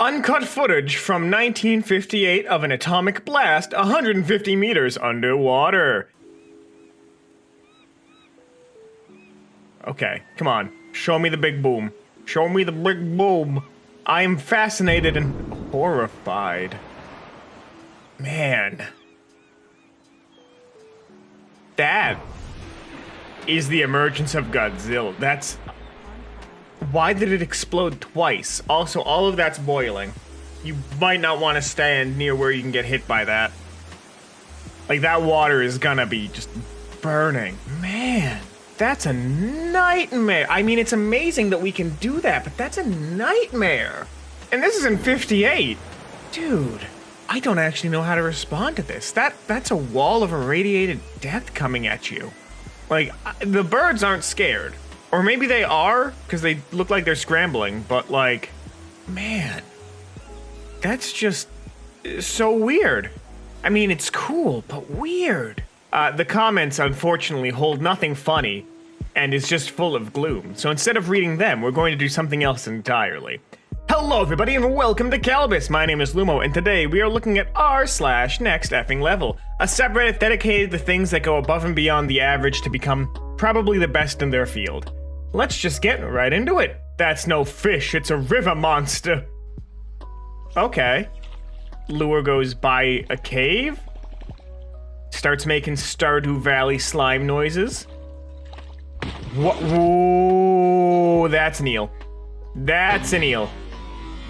Uncut footage from 1958 of an atomic blast 150 meters underwater. Okay, come on. Show me the big boom. Show me the big boom. I am fascinated and horrified. Man. That is the emergence of Godzilla. That's... Why did it explode twice? Also, all of that's boiling. You might not want to stand near where you can get hit by that. Like, that water is gonna be just burning. Man, that's a nightmare. I mean, it's amazing that we can do that, but that's a nightmare. And this is in 58. Dude, I don't actually know how to respond to this. That's a wall of irradiated death coming at you. Like, the birds aren't scared. Or maybe they are, because they look like they're scrambling, but like, man, that's just so weird. I mean, it's cool, but weird. The comments, unfortunately, hold nothing funny, and is just full of gloom. So instead of reading them, we're going to do something else entirely. Hello everybody and welcome to Kalbus. My name is Lumo, and today we are looking at r/NextFing a subreddit dedicated to things that go above and beyond the average to become probably the best in their field. Let's just get right into it. That's no fish, it's a river monster. Okay. Lure goes by a cave. Starts making Stardew Valley slime noises. What? Whoa, that's an eel. That's an eel.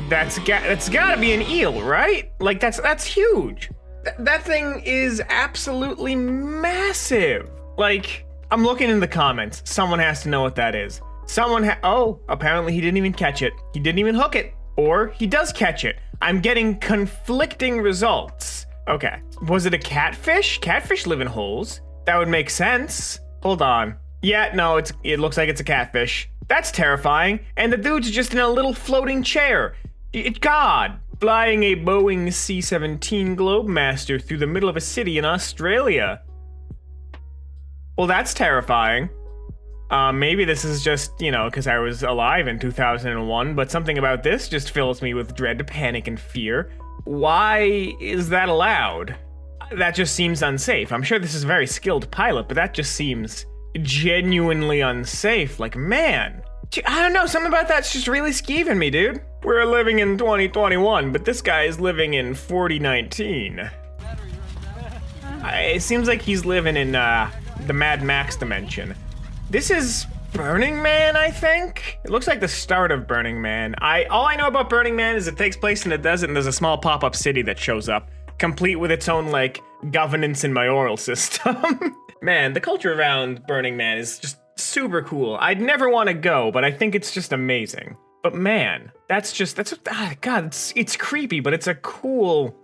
That's gotta be an eel, right? Like, that's huge. That thing is absolutely massive. Like, I'm looking in the comments. Someone has to know what that is. Oh, apparently he didn't even catch it. He didn't even hook it. Or he does catch it. I'm getting conflicting results. Okay. Was it a catfish? Catfish live in holes. That would make sense. Hold on. Yeah, no, it looks like it's a catfish. That's terrifying. And the dude's just in a little floating chair. God. Flying a Boeing C17 Globemaster through the middle of a city in Australia. Well, that's terrifying. Maybe this is just, you know, because I was alive in 2001, but something about this just fills me with dread, panic, and fear. Why is that allowed? That just seems unsafe. I'm sure this is a very skilled pilot, but that just seems genuinely unsafe. Like, man, I don't know, something about that's just really skeeving me, dude. We're living in 2021, but this guy is living in 4019. It seems like he's living in, the Mad Max dimension. This is Burning Man, I think? It looks like the start of Burning Man. All I know about Burning Man is it takes place in the desert and there's a small pop-up city that shows up, complete with its own, like, governance and mayoral system. Man, the culture around Burning Man is just super cool. I'd never want to go, but I think it's just amazing. But man, God, it's creepy, but it's a cool,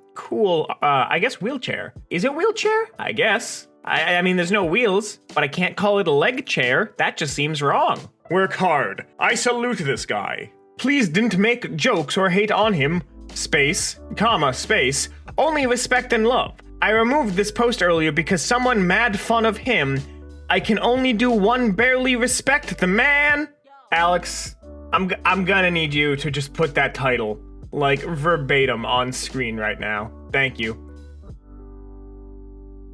I guess wheelchair. Is it wheelchair? I guess. I mean, there's no wheels, but I can't call it a leg chair. That just seems wrong. Work hard. I salute this guy. Please didn't make jokes or hate on him. Space, comma, space. Only respect and love. I removed this post earlier because someone mad fun of him. I can only do one barely respect the man. Alex, I'm gonna need you to just put that title, like, verbatim on screen right now. Thank you.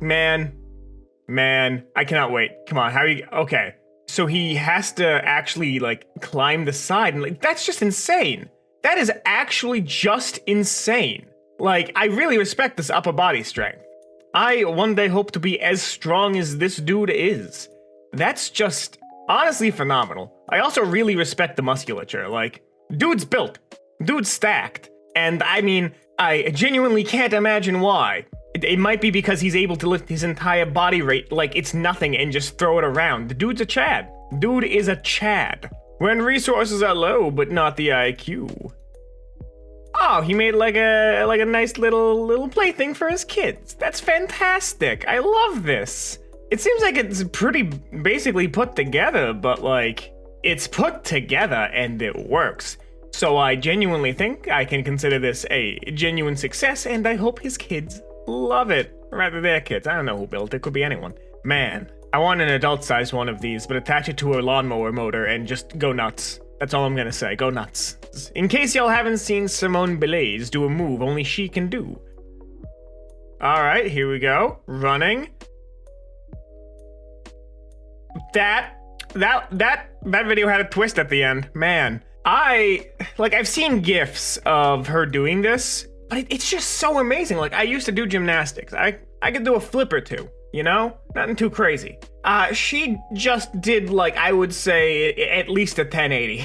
Man, I cannot wait. Come on, okay. So he has to actually, like, climb the side, and, like, that's just insane. That is actually just insane. Like, I really respect this upper body strength. I one day hope to be as strong as this dude is. That's just honestly phenomenal. I also really respect the musculature. Like, dude's built, dude's stacked, and I mean, I genuinely can't imagine why. It might be because he's able to lift his entire body weight like it's nothing and just throw it around. The dude's a Chad. Dude is a Chad. When resources are low, but not the IQ. Oh, he made like a nice little plaything for his kids. That's fantastic. I love this. It seems like it's pretty basically put together, but like, it's put together and it works. So I genuinely think I can consider this a genuine success, and I hope his kids love it. Or rather, their kids. I don't know who built it. Could be anyone. Man, I want an adult-sized one of these, but attach it to a lawnmower motor and just go nuts. That's all I'm gonna say. Go nuts. In case y'all haven't seen Simone Biles do a move only she can do. All right, here we go. Running. That video had a twist at the end. Man, I've seen GIFs of her doing this, but it's just so amazing. Like, I used to do gymnastics. I could do a flip or two, you know? Nothing too crazy. She just did, like, I would say at least a 1080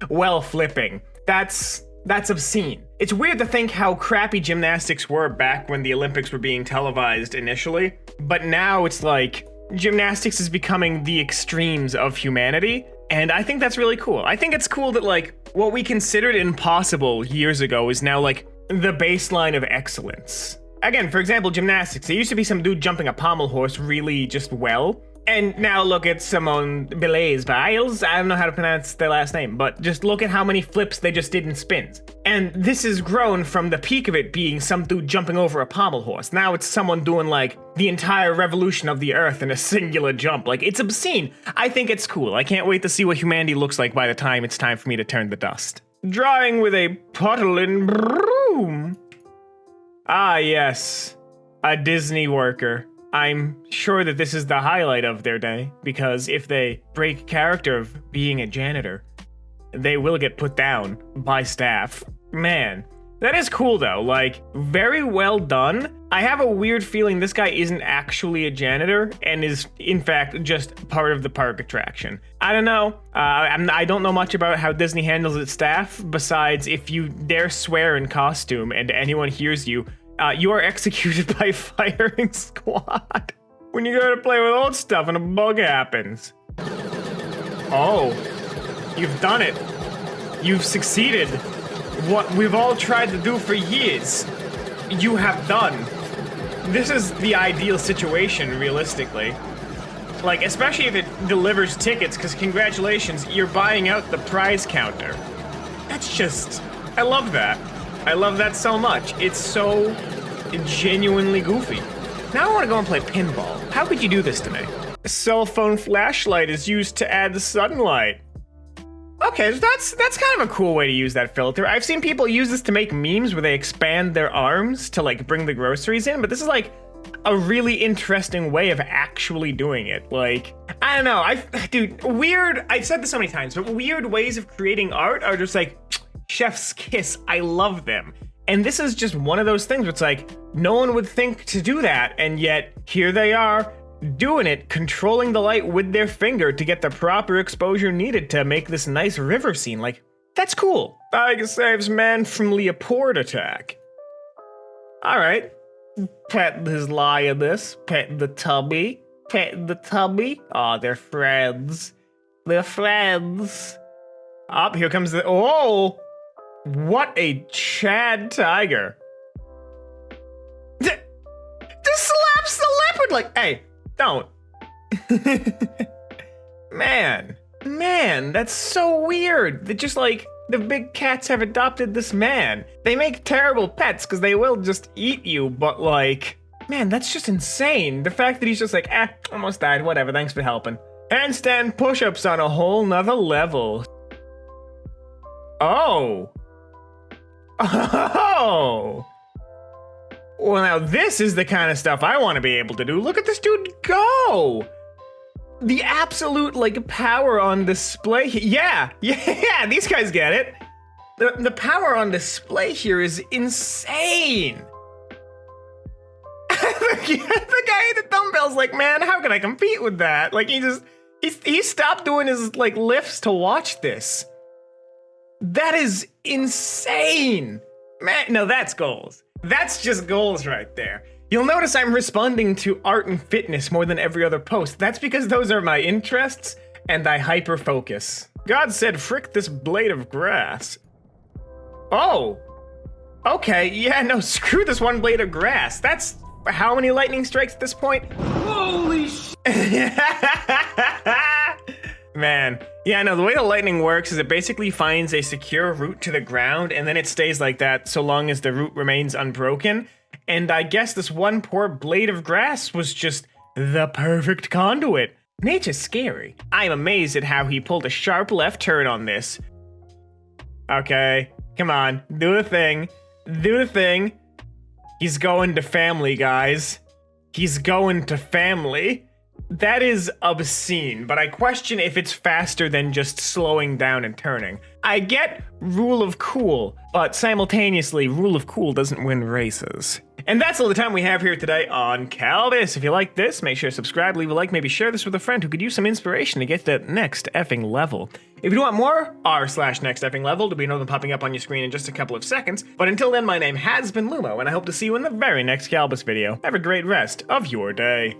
while flipping. That's obscene. It's weird to think how crappy gymnastics were back when the Olympics were being televised initially, but now it's like gymnastics is becoming the extremes of humanity, and I think that's really cool. I think it's cool that, like, what we considered impossible years ago is now, like, the baseline of excellence. Again, for example, gymnastics. There used to be some dude jumping a pommel horse really just well. And now look at Simone Biles. I don't know how to pronounce their last name, but just look at how many flips they just did in spins. And this has grown from the peak of it being some dude jumping over a pommel horse. Now it's someone doing, like, the entire revolution of the earth in a singular jump. Like, it's obscene. I think it's cool. I can't wait to see what humanity looks like by the time it's time for me to turn the dust. Drawing with a puddle and broom. Ah, yes. A Disney worker. I'm sure that this is the highlight of their day, because if they break character of being a janitor, they will get put down by staff. Man, that is cool though, like, very well done. I have a weird feeling this guy isn't actually a janitor and is, in fact, just part of the park attraction. I don't know. I don't know much about how Disney handles its staff, besides if you dare swear in costume and anyone hears you, you are executed by firing squad. When you go to play with old stuff and a bug happens. Oh, you've done it. You've succeeded. What we've all tried to do for years, you have done. This is the ideal situation, realistically. Like, especially if it delivers tickets, because congratulations, you're buying out the prize counter. That's just, I love that. I love that so much. It's so genuinely goofy. Now I want to go and play pinball. How could you do this to me? A cell phone flashlight is used to add sunlight. Okay, so that's kind of a cool way to use that filter. I've seen people use this to make memes where they expand their arms to, like, bring the groceries in, but this is, like, a really interesting way of actually doing it. Like, I don't know. Dude, weird, I've said this so many times, but weird ways of creating art are just like, chef's kiss. I love them. And this is just one of those things where it's like, no one would think to do that, and yet here they are doing it, controlling the light with their finger to get the proper exposure needed to make this nice river scene. Like, that's cool. Tiger saves man from leopard attack. All right. Pet his lioness, pet the tubby, pet the tubby. Aw, they're friends. They're friends. Up, here comes the, oh! What a Chad tiger. Just slaps the leopard like, hey, don't. Man, that's so weird. That just, like, the big cats have adopted this man. They make terrible pets because they will just eat you, but, like, man, that's just insane. The fact that he's just like, almost died, whatever, thanks for helping. Handstand push-ups on a whole nother level. Oh. Oh. Well, now this is the kind of stuff I want to be able to do. Look at this dude go. The absolute, like, power on display. Yeah, these guys get it. The power on display here is insane. The guy at the dumbbells like, man, how can I compete with that? Like, he stopped doing his, like, lifts to watch this. That is insane. Man, no, that's goals. That's just goals right there. You'll notice I'm responding to art and fitness more than every other post. That's because those are my interests, and I hyper-focus. God said, frick this blade of grass. Oh. Okay, yeah, no, screw this one blade of grass. That's how many lightning strikes at this point? Holy sh- Man. Yeah, no, the way the lightning works is it basically finds a secure route to the ground, and then it stays like that so long as the route remains unbroken. And I guess this one poor blade of grass was just the perfect conduit. Nature's scary. I'm amazed at how he pulled a sharp left turn on this. Okay, come on, do the thing. Do the thing. He's going to family, guys. He's going to family. That is obscene, but I question if it's faster than just slowing down and turning. I get rule of cool, but simultaneously, rule of cool doesn't win races. And that's all the time we have here today on Kalbus. If you like this, make sure to subscribe, leave a like, maybe share this with a friend who could use some inspiration to get that next effing level. If you want more, r/nexteffinglevel to be another popping up on your screen in just a couple of seconds. But until then, my name has been Lumo, and I hope to see you in the very next Kalbus video. Have a great rest of your day.